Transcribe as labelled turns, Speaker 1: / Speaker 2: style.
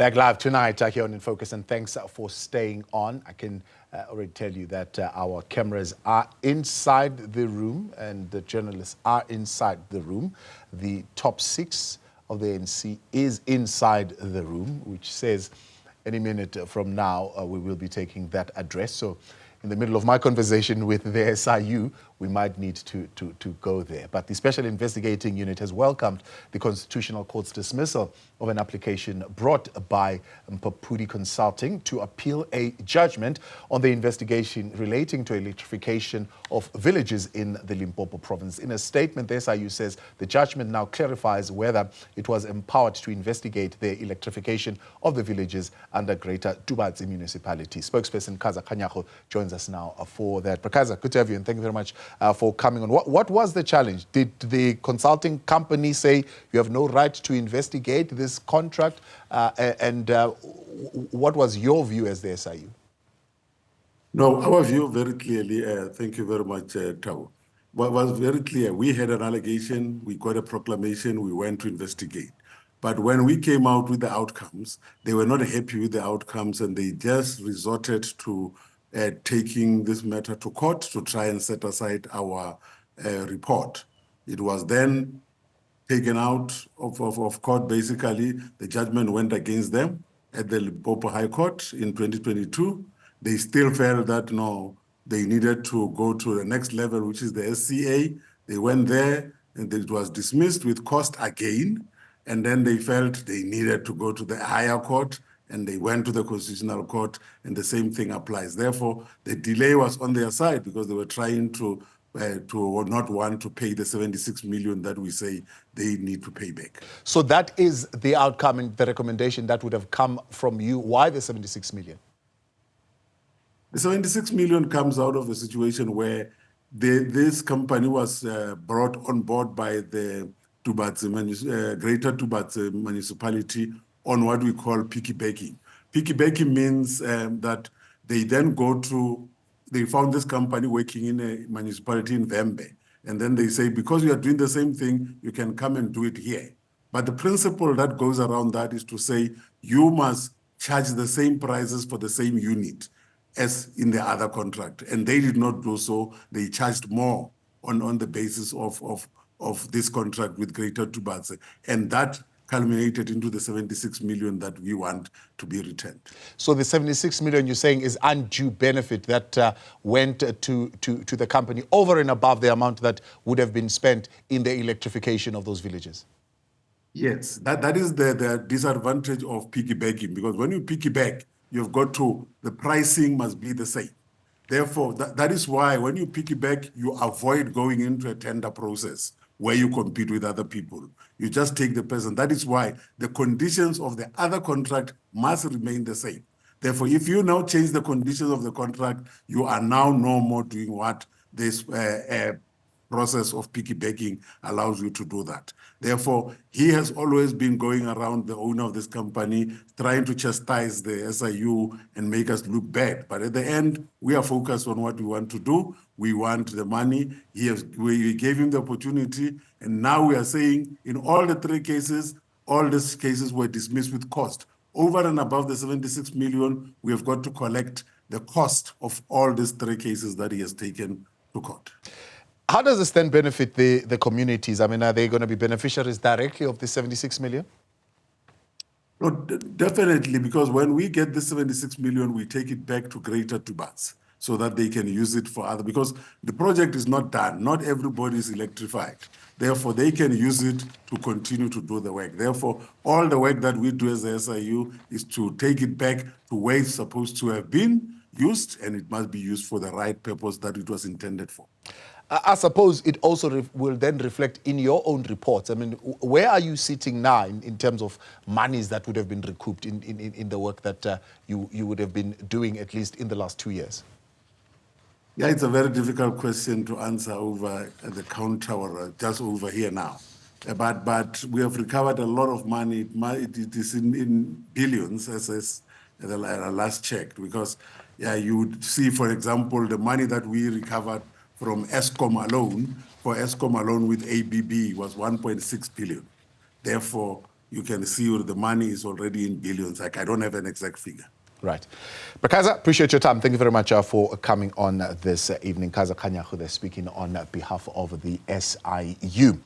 Speaker 1: Back live tonight here on In Focus, and thanks for staying on. I can already tell you that our cameras are inside the room and the journalists are inside the room. The top six of the ANC is inside the room, which says any minute from now we will be taking that address. So in the middle of my conversation with the SIU, we might need to go there. But the Special Investigating Unit has welcomed the Constitutional Court's dismissal of an application brought by Mphaphuli Consulting to appeal a judgment on the investigation relating to electrification of villages in the Limpopo province. In a statement, the SIU says the judgment now clarifies whether it was empowered to investigate the electrification of the villages under Greater Tubatse Municipality. Spokesperson Kaizer Kganyago joins us now for that. Kaizer, good to have you, and thank you very much for coming on. What was the challenge? Did the consulting company say you have no right to investigate this contract? What was your view as the SIU?
Speaker 2: No, our view very clearly, thank you very much, Tau. What was very clear, we had an allegation, we got a proclamation, we went to investigate. But when we came out with the outcomes, they were not happy with the outcomes, and they just resorted to taking this matter to court to try and set aside our report. It was then taken out of court, basically. The judgment went against them at the Limpopo High Court in 2022. They still felt that, no, they needed to go to the next level, which is the SCA. They went there, and it was dismissed with cost again. And then they felt they needed to go to the higher court, and they went to the Constitutional Court, and the same thing applies. Therefore, the delay was on their side because they were trying to not want to pay the 76 million that we say they need to pay back.
Speaker 1: So that is the outcome and the recommendation that would have come from you. Why the 76 million?
Speaker 2: The 76 million comes out of a situation where this company was brought on board by the Greater Tubatse Municipality on what we call piggybacking. Piggybacking means that they then they found this company working in a municipality in Vembe, and then they say, because you are doing the same thing, you can come and do it here. But the principle that goes around that is to say, you must charge the same prices for the same unit as in the other contract. And they did not do so. They charged more on the basis of this contract with Greater Tubatse. And that culminated into the 76 million that we want to be returned.
Speaker 1: So the 76 million you're saying is undue benefit that went to the company over and above the amount that would have been spent in the electrification of those villages?
Speaker 2: Yes, that is the disadvantage of piggybacking, because when you piggyback, you've got the pricing must be the same. Therefore, that is why when you piggyback, you avoid going into a tender process where you compete with other people. You just take the person. That is why the conditions of the other contract must remain the same. Therefore, if you now change the conditions of the contract, you are now no more doing what this process of piggybacking allows you to do that. Therefore, he has always been going around the owner of this company, trying to chastise the SIU and make us look bad. But at the end, we are focused on what we want to do. We want the money. We gave him the opportunity. And now we are saying in all the three cases, all these cases were dismissed with cost. Over and above the 76 million, we have got to collect the cost of all these three cases that he has taken to court.
Speaker 1: How does this then benefit the communities? I mean, are they going to be beneficiaries directly of the 76 million?
Speaker 2: No, definitely, because when we get the 76 million, we take it back to Greater Tubatse so that they can use it for other, because the project is not done. Not everybody is electrified. Therefore, they can use it to continue to do the work. Therefore, all the work that we do as the SIU is to take it back to where it's supposed to have been used, and it must be used for the right purpose that it was intended for.
Speaker 1: I suppose it also will then reflect in your own reports. I mean, where are you sitting now in terms of monies that would have been recouped in the work that you would have been doing, at least in the last 2 years?
Speaker 2: Yeah, it's a very difficult question to answer over the counter or just over here now. But we have recovered a lot of money. It is in billions, as the last checked, because you would see, for example, the money that we recovered from Eskom alone, for Eskom alone with ABB was 1.6 billion. Therefore, you can see the money is already in billions. Like, I don't have an exact figure.
Speaker 1: Right. But Kaizer, appreciate your time. Thank you very much for coming on this evening. Kaizer Kganyago, they're speaking on behalf of the SIU.